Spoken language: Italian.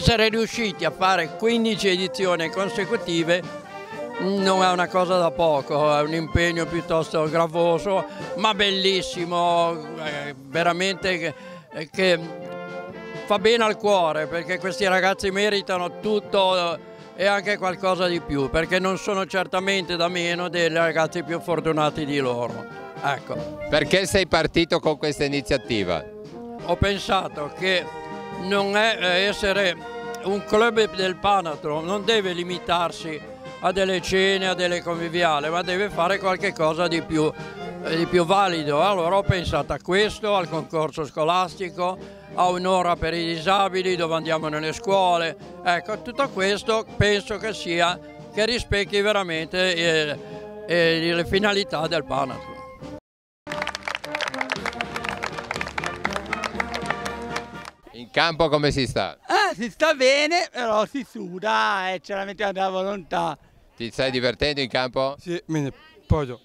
essere riusciti a fare 15 edizioni consecutive non è una cosa da poco, è un impegno piuttosto gravoso, ma bellissimo, veramente che fa bene al cuore, perché questi ragazzi meritano tutto e anche qualcosa di più, perché non sono certamente da meno dei ragazzi più fortunati di loro. Ecco. Perché sei partito con questa iniziativa? Ho pensato che non è essere un club del Panathlon, non deve limitarsi a delle cene, a delle conviviali, ma deve fare qualche cosa di più valido. Allora ho pensato a questo, al concorso scolastico, a un'ora per i disabili dove andiamo nelle scuole. Ecco, tutto questo penso che rispecchi veramente le finalità del Panathlon. In campo come si sta? Si sta bene, però si suda e c'è la volontà. Ti stai divertendo in campo? Sì, bene, proprio.